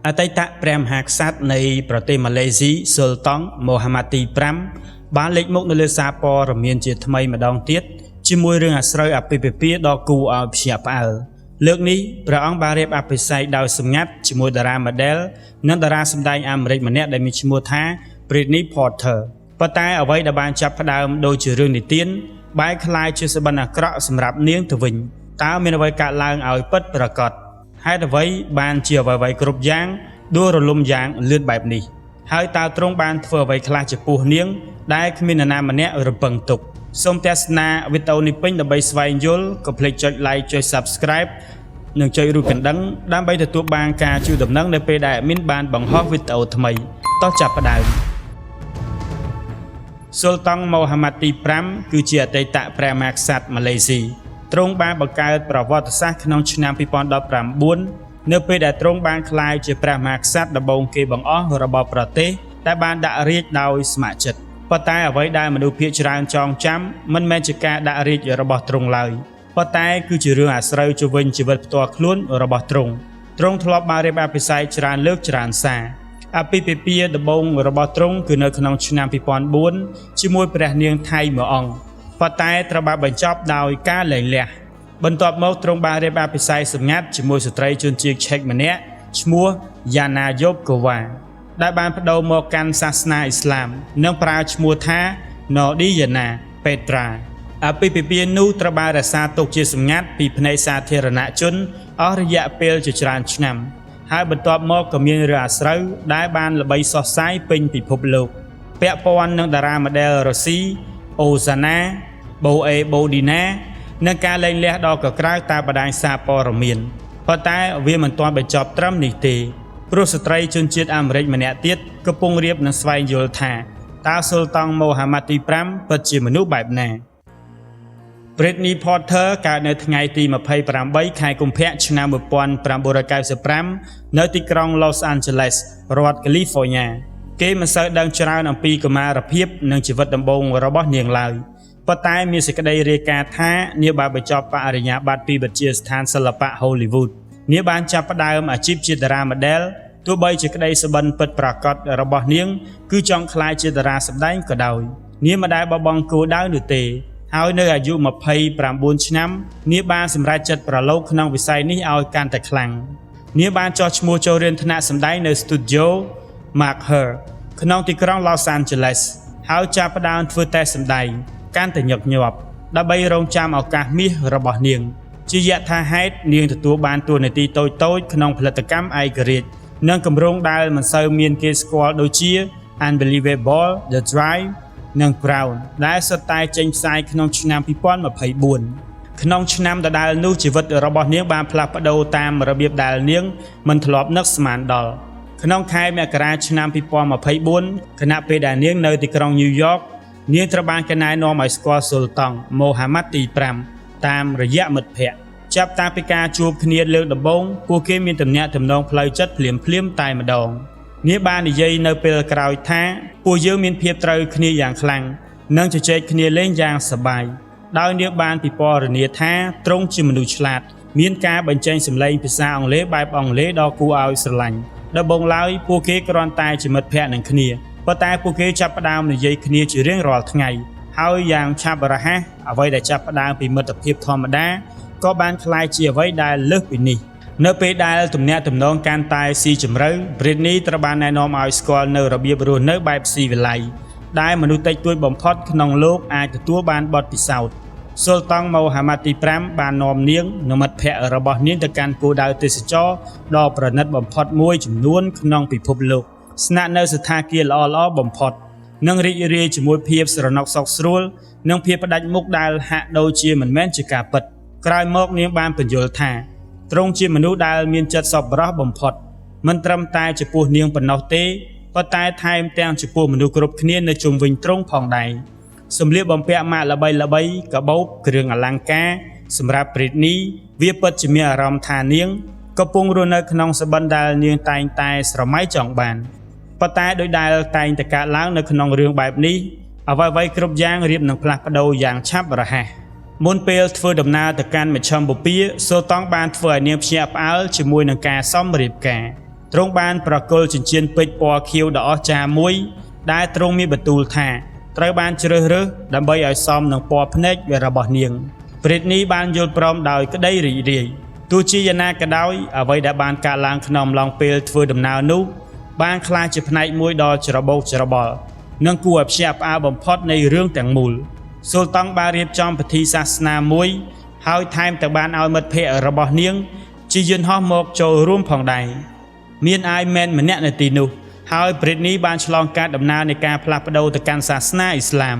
អតីតព្រះមហាក្សត្រនៃប្រទេសម៉ាឡេស៊ីស៊ុលតុងម៉ូហាម៉ាត់ទី5បានលេចមុខនៅលើសារព័ត៌មានជាថ្មីម្ដងទៀតជាមួយរឿងអាស្រូវអាពាហ៍ពិពាហ៍ដ៏គួរឲ្យភ្ញាក់ផ្អើលលើកនេះព្រះអង្គបានរៀបអភិសេកដោយសម្ងាត់ជាមួយតារា model និងតារាសម្ដែងអាមេរិកម្នាក់ដែលមានឈ្មោះថា Britney Porter ប៉ុន្តែអ្វីដែលបានចាប់ផ្ដើមដូចជារឿងនិទានបែរក្លាយជាសបិនអាក្រក់សម្រាប់នាងទៅវិញតើមានអ្វីកើតឡើងឲ្យពិតប្រាកដហេតុអ្វីបានជាអ្វីៗគ្រប់យ៉ាងដួលរលំយ៉ាងលឿនបែបនេះហើយតើទ្រង់បានធ្វើអ្វីខ្លះចំពោះនាងដែលគ្មាននរណាម្នាក់រំពឹងទុកសូមទស្សនាវីដេអូនេះពេញដើម្បីស្វែងយល់កុំភ្លេចចុច like ចុច subscribe និងចុចរូបកណ្ដឹងដើម្បីទទួលបានការជួយដំណឹងនៅពេលដែលadminបានបង្ហោះវីដេអូថ្មីតោះចាប់ផ្ដើមស៊ុលតុងម៉ូហាម៉ាត់ទី5គឺជាអតីតព្រះមហាក្សត្រម៉ាឡេស៊ីទ្រង់បានបង្កើតប្រវត្តិសាស្ត្រក្នុងឆ្នាំ2019នៅពេលដែលទ្រង់បានក្លាយជាព្រះមហាក្សត្រដំបូងគេបង្អស់របស់ប្រទេសដែលបានដាក់រាជដោយស្ម័គ្រចិត្តប៉ុន្តែអ្វីដែលមនុស្សភាគច្រើនចងចាំមិនមែនជាការដាក់រាជរបស់ទ្រង់ឡើយប៉ុន្តែគឺជារឿងអាស្រូវជុំវិញជីវិតផ្ទាល់ខ្លួនរបស់ទ្រង់ធ្លាប់បានរៀបអភិសេកច្រើនលើកច្រើនសារអាពាហ៍ពិពាហ៍ដំបូងរបស់ទ្រង់គឺនៅក្នុងឆ្នាំ2004ជាមួយព្រះនាងថៃមួយអង្គប៉ុន្តែត្រូវបានបញ្ចប់ដោយការលែងលះបន្ទាប់មកទ្រង់បានរៀបអភិសេកសម្ងាត់ជាមួយស្ត្រីជនជាតិឆែកម្នាក់ឈ្មោះយ៉ាណាយ៉ូបកូវ៉ាដែលបានបដូរមកកាន់សាសនាអ៊ីស្លាមនិងប្រើឈ្មោះថា Nordiyana Petra អាពាហ៍ពិពាហ៍នោះត្រូវបានរក្សាទុកជាសម្ងាត់ពីភ្នែកសាធារណជនអស់រយៈពេលជាច្រើនឆ្នាំហើយបន្ទាប់មកក៏មានរឿងអាស្រូវដែលបានល្បីសុសសាយពេញពិភពលោកពាក់ព័ន្ធនឹងតារា model រុស្ស៊ីអូសាណាបូអេបូឌីណានិងការលែងលះដ៏កក្តៅតាមបណ្ដាញសារព័ត៌មានប៉ុន្តែវាមិនទាន់បញ្ចប់ត្រឹមនេះទេព្រោះស្ត្រីជនជាតិអាមេរិកម្នាក់ទៀតកំពុងរៀបនឹងស្វែងយល់ថាតើស៊ុលតុងម៉ូហាម៉ាត់ទី5ពិតជាមនុស្សបែបណា Britney Porter កើតនៅថ្ងៃទី28ខែកុម្ភៈឆ្នាំ1995នៅទីក្រុង Los Angeles រដ្ឋ California គេមិនសូវដឹងច្រើនអំពីកុមារភាពនិងជីវិតដំបូងរបស់នាងឡើយប៉ុន្តែមានសេចក្តីរាយការណ៍ថានាងបានបញ្ចប់បរិញ្ញាបត្រពីវិទ្យាស្ថានសិល្បៈ Hollywood នាងបានចាប់ផ្ដើមអាជីពជាតារា model ទោះបីជាក្តីសុបិនពិតប្រាកដរបស់នាងគឺចង់ក្លាយជាតារាសម្ដែងក៏ដោយនាងមិនដែលបបង់គោលដៅនោះទេហើយនៅអាយុ29ឆ្នាំនាងបានសម្រេចចិត្តប្រឡូកក្នុងវិស័យនេះឲ្យកាន់តែខ្លាំងនាងបានចុះឈ្មោះចូលរៀនថ្នាក់សម្ដែងនៅ Studio Marker ក្នុងទីក្រុង Los Angeles ហើយចាប់ផ្ដើមធ្វើតេស្តសម្ដែងកាន់តែញឹកញាប់ដើម្បីរងចាំឱកាសមាសរបស់នាងជាយថាហេតុនាងទទួលបានតួនាទីតូចៗក្នុងផលិតកម្មឯករាជ្យនិងគម្រោងដែលមិនសូវមានគេស្គាល់ដូចជា Unbelievable The Drive និង Crown ដែលសុទ្ធតែចេញផ្សាយក្នុងឆ្នាំ2024ក្នុងឆ្នាំដដែលនោះជីវិតរបស់នាងបានផ្លាស់ប្ដូរតាមរបៀបដែលនាងមិនធ្លាប់នឹកស្មានដល់ក្នុងខែមករាឆ្នាំ2024ខណៈពេលដែលនាងនៅទីក្រុងញូវយ៉កនាងត្រូវបានគេណែនាំឲ្យស្គាល់ស៊ុលតុងម៉ូហាម៉ាត់ទី5តាមរយៈមិត្តភ័ក្តិចាប់តាំងពីការជួបគ្នាលើកដំបូងពួកគេមានទំនាក់ទំនងផ្លូវចិត្តភ្លាមៗតែម្ដងនាងបាននិយាយនៅពេលក្រោយថាពួកយើងមានភាពត្រូវគ្នាយ៉ាងខ្លាំងនិងជជែកគ្នាលេងយ៉ាងសប្បាយដោយនាងបានពិពណ៌នាថាទ្រង់ជាមនុស្សឆ្លាតមានការបញ្ចេញសម្លេងភាសាអង់គ្លេសបែបអង់គ្លេសដ៏គួរឲ្យស្រឡាញ់ដំបូងឡើយពួកគេគ្រាន់តែជាមិត្តភ័ក្តិនឹងគ្នាប៉ុន្តែពួកគេចាប់ផ្ដើមនិយាយគ្នាជារៀងរាល់ថ្ងៃហើយយ៉ាងឆាប់រហ័សអ្វីដែលចាប់ផ្ដើមពីមិត្តភាពធម្មតាក៏បានក្លាយជាអ្វីដែលលើសពីនេះនៅពេលដែលទំនាក់ទំនងកាន់តែស៊ីជម្រៅ Britney ត្រូវបានណែនាំឲ្យស្គាល់នៅរបៀបរស់នៅបែបស៊ីវិល័យដែលមនុស្សតិចតួចបំផុតក្នុងលោកអាចទទួលបានបទពិសោធន៍ស៊ុលតុងម៉ូហាម៉ាត់ទី5បាននាំនាងនិងមិត្តភ័ក្តិរបស់នាងទៅកាន់គោលដៅទេសចរណ៍ដ៏ប្រណិតបំផុតមួយចំនួនក្នុងពិភពលោកស្នាក់នៅសណ្ឋាគារល្អៗបំផុតនិងរីករាយជាមួយភាពស្រណុកសុខស្រួលនិងភាពផ្ដាច់មុខដែលហាក់ដូចជាមិនមែនជាការពិតក្រោយមកនាងបានបញ្យល់ថាទ្រង់ជាមនុស្សដែលមានចិត្តសប្បុរសបំផុតមិនត្រឹមតែចំពោះនាងប៉ុណ្ណោះទេប៉ុន្តែថែមទាំងចំពោះមនុស្សគ្រប់គ្នានៅជុំវិញទ្រង់ផងដែរសម្លៀកបំពាក់ម៉ាកល្បីៗកាបូបគ្រឿងអលង្ការសម្រាប់ Britney វាពិតជាមានអារម្មណ៍ថានាងកំពុងរស់នៅក្នុងសបិនដែលនាងតែងតែស្រមៃចង់បានប៉ុន្តែដោយដែលតែងតែកើតឡើងនៅក្នុងរឿងបែបនេះអ្វីៗគ្រប់យ៉ាងរៀបនឹងផ្លាស់ប្ដូរយ៉ាងឆាប់រហ័សមុនពេលធ្វើដំណើរទៅកាន់មជ្ឈមបូព៌ាស៊ុលតុងបានធ្វើឲ្យនាងភ្ញាក់ផ្អើលជាមួយនឹងការសមរៀបការ ទ្រង់បានប្រគល់ចិញ្ចៀនពេជ្រពណ៌ខៀវដ៏អស្ចារ្យមួយដែលទ្រង់មានបន្ទូលថាត្រូវបានជ្រើសរើសដើម្បីឲ្យសមនឹងពណ៌ភ្នែករបស់នាងព្រិតនីបានយល់ព្រមដោយក្តីរីករាយទោះជាយ៉ាងណាក៏ដោយអ្វីដែលបានកើតឡើងក្នុងអំឡុងពេលធ្វើដំណើរនោះបានក្លាយជាផ្នែកមួយដ៏ច្របូកច្របល់និងគួរឲ្យភ្ញាក់ផ្អើលបំផុតនៃរឿងទាំងមូលស៊ុលតុងបានរៀបចំពិធីសាសនាមួយហើយថែមទាំងបានឲ្យមិត្តភ័ក្តិរបស់នាងជិះយន្តហោះមកចូលរួមផងដែរមានអាយមែនម្នាក់នៅទីនោះហើយព្រិតនីបានឆ្លងកាត់ដំណើរនៃការផ្លាស់ប្ដូរទៅកាន់សាសនាអ៊ីស្លាម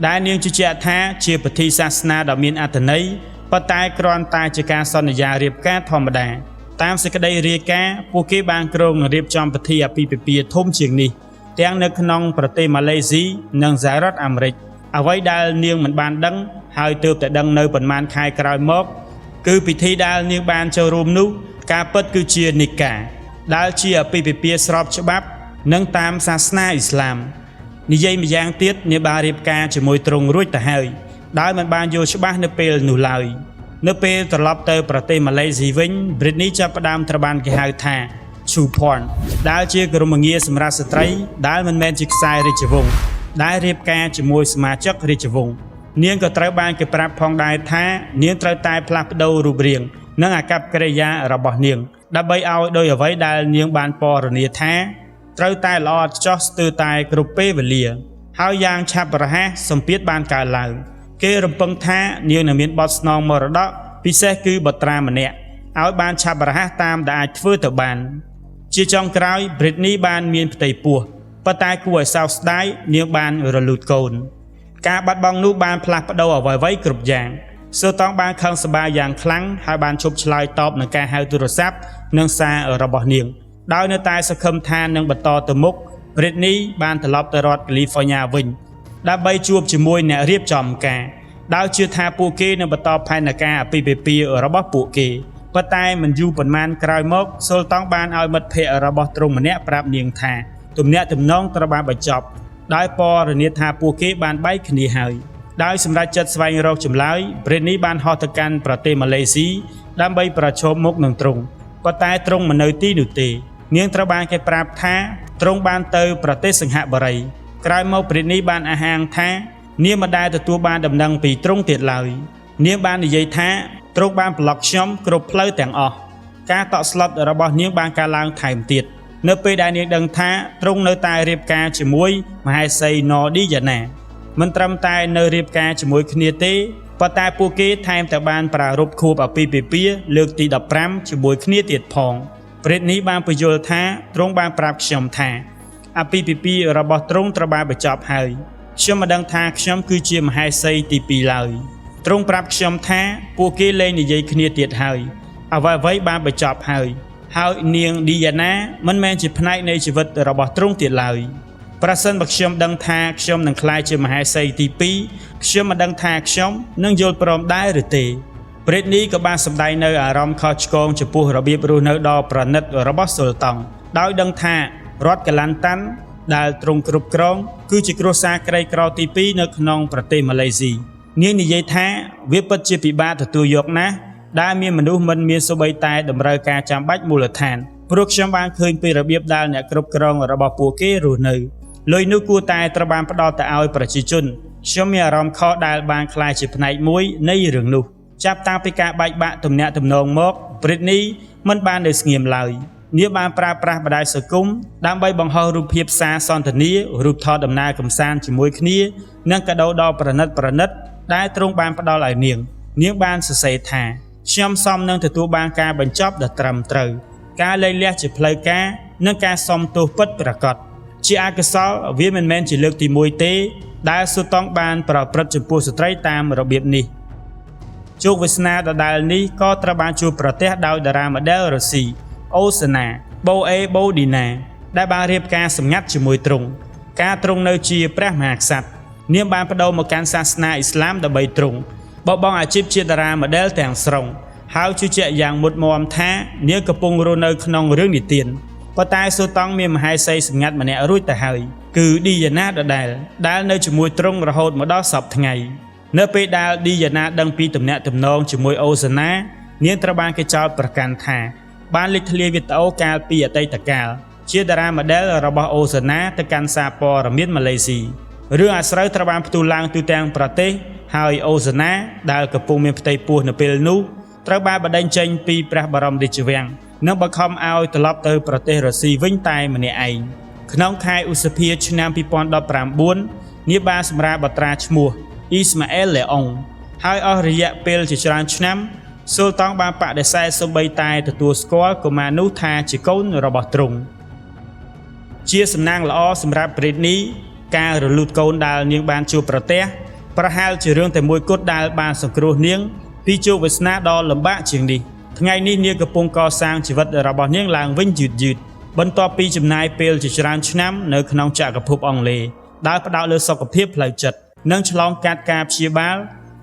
ដែលនាងជឿជាក់ថាជាពិធីសាសនាដ៏មានអត្ថន័យប៉ុន្តែគ្រាន់តែជាការសន្យារៀបការធម្មតាតាមសេចក្តីរាយការណ៍ពួកគេបានគ្រោងរៀបចំពិធីអាពាហ៍ពិពាហ៍ធំជាងនេះទាំងនៅក្នុងប្រទេសម៉ាឡេស៊ីនិងសហរដ្ឋអាមេរិកអ្វីដែលនាងមិនបានដឹងហើយទើបតែដឹងនៅប៉ុន្មានខែក្រោយមកគឺពិធីដែលនាងបានចូលរួមនោះការពិតគឺជានិកាដែលជាអាពាហ៍ពិពាហ៍ស្របច្បាប់និងតាមសាសនាអ៊ីស្លាមនិយាយម្យ៉ាងទៀតនាងបានរៀបការជាមួយទ្រង់រួចទៅហើយដោយមិនបានយល់ច្បាស់នៅពេលនោះឡើយនៅពេលត្រឡប់ទៅប្រទេសម៉ាឡេស៊ីវិញ Britney ចាប់ផ្ដើមត្រូវបានគេហៅថា True Porn ដែលជាក្រុមងារសម្រាប់ស្ត្រីដែលមិនមែនជាខ្សែរាជវង្សដែលរៀបការជាមួយសមាជិករាជវង្សនាងក៏ត្រូវបានគេប្រាប់ផងដែរថានាងត្រូវតែផ្លាស់ប្ដូររូបរាងនិងអាកប្បកិរិយារបស់នាងដើម្បីឲ្យដោយអ្វីដែលនាងបានពណ៌នាថាត្រូវតែល្អឥតខ្ចោះស្ទើរតែគ្រប់ពេលវេលាហើយយ៉ាងឆាប់រហ័សសម្ពាធបានកើតឡើងគេរំពឹងថានាងនឹងមានបទស្នងមរតកពិសេសគឺបុត្រាម្នាក់ឲ្យបានឆាប់រហ័សតាមដែលអាចធ្វើទៅបានជាចុងក្រោយ Britney បានមានផ្ទៃពោះប៉ុន្តែគួរឲ្យសោកស្ដាយនាងបានរលូតកូនការបាត់បង់នោះបានផ្លាស់ប្ដូរអ្វីៗគ្រប់យ៉ាងស៊ូតង់បានខឹងសម្បារយ៉ាងខ្លាំងហើយបានឈប់ឆ្លើយតបនឹងការហៅទូរស័ព្ទនិងសាររបស់នាងដោយនៅតែសង្ឃឹមថានឹងបន្តទៅមុខ Britney បានត្រឡប់ទៅរដ្ឋ California វិញដើម្បីជួបជាមួយអ្នករៀបចំការដោយជឿថាពួកគេនឹងបន្តផែនការអាពាហ៍ពិពាហ៍របស់ពួកគេប៉ុន្តែមិនយូរប៉ុន្មានក្រោយមកស៊ុលតុងបានឲ្យមិត្តភ័ក្តិរបស់ទ្រង់ម្នាក់ប្រាប់នាងថាទំនាក់ទំនងត្រូវបានបញ្ចប់ដោយពណ៌នាថាពួកគេបានបែកគ្នាហើយដោយសម្រាប់ចិត្តស្វែងរកចម្លើយ Britney បានហោះទៅកាន់ប្រទេសម៉ាឡេស៊ីដើម្បីប្រឈមមុខនឹងទ្រង់ប៉ុន្តែទ្រង់មិននៅទីនោះទេនាងត្រូវបានគេប្រាប់ថាទ្រង់បានទៅប្រទេសសិង្ហបុរីក្រោយមក Britney បានអះអាងថានាងមិនដែលទទួលបានដំណឹងពីទ្រង់ទៀតឡើយនាងបាននិយាយថាទ្រង់បានប្លុកខ្ញុំគ្រប់ផ្លូវទាំងអស់ការតក់ស្លុតរបស់នាងបានកើនឡើងថែមទៀតនៅពេលដែលនាងដឹងថាទ្រង់នៅតែរៀបការជាមួយមហេសីណូឌីយ៉ាណាមិនត្រឹមតែនៅរៀបការជាមួយគ្នាទេប៉ុន្តែពួកគេថែមទាំងបានប្រារព្ធខួបអាពាហ៍ពិពាហ៍លើកទី15ជាមួយគ្នាទៀតផង Britney បានបញ្យល់ថាទ្រង់បានប្រាប់ខ្ញុំថាអាពាហ៍ពិពាហ៍របស់ទ្រង់ត្រូវបានបញ្ចប់ហើយខ្ញុំមិនដឹងថាខ្ញុំគឺជាមហេសីទី2ឡើយទ្រង់ប្រាប់ខ្ញុំថាពួកគេលែងនិយាយគ្នាទៀតហើយអ្វីៗបានបញ្ចប់ហើយនាងឌីយ៉ាណាមិនមែនជាផ្នែកនៃជីវិតរបស់ទ្រង់ទៀតឡើយប្រសិនបើខ្ញុំដឹងថាខ្ញុំនឹងក្លាយជាមហេសីទី2ខ្ញុំមិនដឹងថាខ្ញុំនឹងយល់ព្រមដែរឬទេ Britney ក៏បានសម្ដែងនៅអារម្មណ៍ខកឆ្គងចំពោះរបៀបរស់នៅដ៏ប្រណិតរបស់ស៊ុលតុងដោយដឹងថារដ្ឋកាឡាន់តាន់ដែលទ្រង់គ្រប់គ្រងគឺជាគ្រួសារក្រីក្រទី2នៅក្នុងប្រទេសម៉ាឡេស៊ីនាងនិយាយថាវាពិតជាពិបាកទទួលយកណាស់ដែលមានមនុស្សមិនមានសូម្បីតែតម្រូវការចាំបាច់មូលដ្ឋានព្រោះខ្ញុំបានឃើញពីរបៀបដែលអ្នកគ្រប់គ្រងរបស់ពួកគេរស់នៅលុយនោះគួរតែត្រូវបានផ្ដល់ទៅឲ្យប្រជាជនខ្ញុំមានអារម្មណ៍ខកដែលបានក្លាយជាផ្នែកមួយនៃរឿងនោះចាប់តាំងពីការបែកបាក់ទំនាក់ទំនងមក Britney មិនបាននៅស្ងៀមឡើយនាងបានប្រើប្រាស់បណ្ដាញសង្គមដើម្បីបង្ហោះរូបភាពសារសន្ទនារូបថតដំណើរកម្សាន្តជាមួយគ្នានិងកាដូដ៏ប្រណិតដែលទ្រង់បានផ្ដល់ឲ្យនាងបានសរសេរថាខ្ញុំសមនឹងទទួលបានការបញ្ចប់ដ៏ត្រឹមត្រូវការលែងលះជាផ្លូវការនិងការសមទោសពិតប្រាកដជាអកុសលវាមិនមែនជាលើកទី1ទេដែលស៊ូតង់បានប្រព្រឹត្តចំពោះស្ត្រីតាមរបៀបនេះជោគវាសនាដដែលនេះក៏ត្រូវបានជួបប្រទះដោយតារា model រុស្ស៊ីអូសាណាបូអេបូឌីណាដែលបានរៀបការសម្ងាត់ជាមួយទ្រង់ការទ្រង់នៅជាព្រះមហាក្សត្រនាងបានបដូរមកកាន់សាសនាអ៊ីស្លាមដើម្បីទ្រង់បបង់អាជីពជាតារា model ទាំងស្រុងហើយជឿជាក់យ៉ាងមុតមមថានាងកំពុងរស់នៅក្នុងរឿងនិទានប៉ុន្តែស៊ូតង់មានមហេសីសម្ងាត់ម្នាក់រួចទៅហើយគឺឌីយ៉ាណាដែលនៅជាមួយទ្រង់រហូតមកដល់សពថ្ងៃនៅពេលដែលឌីយ៉ាណាដឹងពីទំនាក់ទំនងជាមួយអូសាណានាងត្រូវបានគេចោទប្រកាន់ថា បានលេចធ្លាយវីដេអូកាលពីអតីតកាលជាតារា model របស់អូសាណាទៅកាន់សារព័ត៌មានម៉ាឡេស៊ីរឿងអាស្រូវត្រូវបានផ្ទុះឡើងទូទាំងប្រទេសហើយអូសាណាដែលកំពុងមានផ្ទៃពោះនៅពេលនោះត្រូវបានបណ្តេញចេញពីព្រះបរមរាជវាំងនិងបង្ខំឲ្យត្រឡប់ទៅប្រទេសរុស្ស៊ីវិញតែម្នាក់ឯងក្នុងខែឧសភាឆ្នាំ2019នាបានសម្រាប់បត្រាឈ្មោះអ៊ីស្ម៉ាអែល លេអុងហើយអស់រយៈពេលជាច្រើនឆ្នាំស៊ុលតុងបានបដិសេធសូម្បីតែទទួលស្គាល់កុមារនោះថាជាកូនរបស់ទ្រង់ជាសំណាងល្អសម្រាប់ព្រីតនីការរលូតកូនដែលនាងបានជួបប្រទះប្រហែលជារឿងតែមួយគត់ដែលបានសង្គ្រោះនាងពីជោគវាសនាដ៏លំបាកជាងនេះថ្ងៃនេះនាងកំពុងកសាងជីវិតរបស់នាងឡើងវិញយឺតបន្ទាប់ពីចំណាយពេលជាច្រើនឆ្នាំនៅក្នុងចក្រភពអង់គ្លេសដែលផ្ដោតលើសុខភាពផ្លូវចិត្តនិងឆ្លងកាត់ការព្យាបាល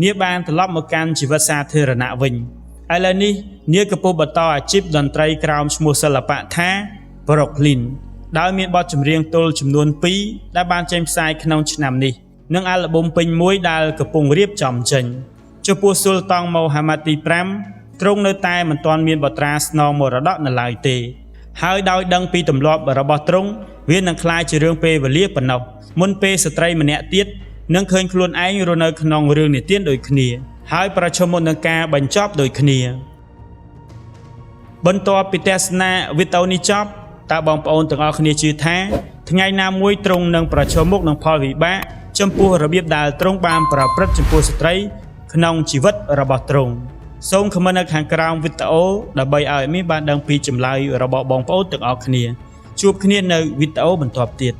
នាងបានត្រឡប់មកកាន់ជីវិតសាធារណៈវិញឥឡូវនេះនាងកំពុងបន្តអាជីពតន្ត្រីក្រោមឈ្មោះសិល្បៈថា Brooklyn ដោយមានបទចម្រៀងទល់ចំនួន2ដែលបានចេញផ្សាយក្នុងឆ្នាំនេះនិងអាល់ប៊ុមពេញមួយដែលកំពុងរៀបចំចេញចំពោះស៊ុលតុងម៉ូហាម៉ាត់ទី5ទ្រង់នៅតែមិនទាន់មានបត្រាស្នងមរតកនៅឡើយទេហើយដោយដឹងពីទម្លាប់របស់ទ្រង់វានឹងក្លាយជារឿងពេលវេលាប៉ុណ្ណោះមុនពេលស្ត្រីម្នាក់ទៀតនឹងឃើញខ្លួនឯងរស់នៅក្នុងរឿងនិទានដូចគ្នាហើយប្រឈមមុខនឹងការបញ្ចប់ដូចគ្នាបន្ទាប់ពីទស្សនាវីដេអូនេះចប់តើបងប្អូនទាំងអស់គ្នាជឿថាថ្ងៃណាមួយទ្រង់នឹងប្រឈមមុខនឹងផលវិបាកចំពោះរបៀបដែលទ្រង់បានប្រព្រឹត្តចំពោះស្ត្រីក្នុងជីវិតរបស់ទ្រង់សូមខមមិននៅខាងក្រោមវីដេអូដើម្បីឲ្យមានបានដឹងពីចម្លើយរបស់បងប្អូនទាំងអស់គ្នាជួបគ្នានៅវីដេអូបន្ទាប់ទៀត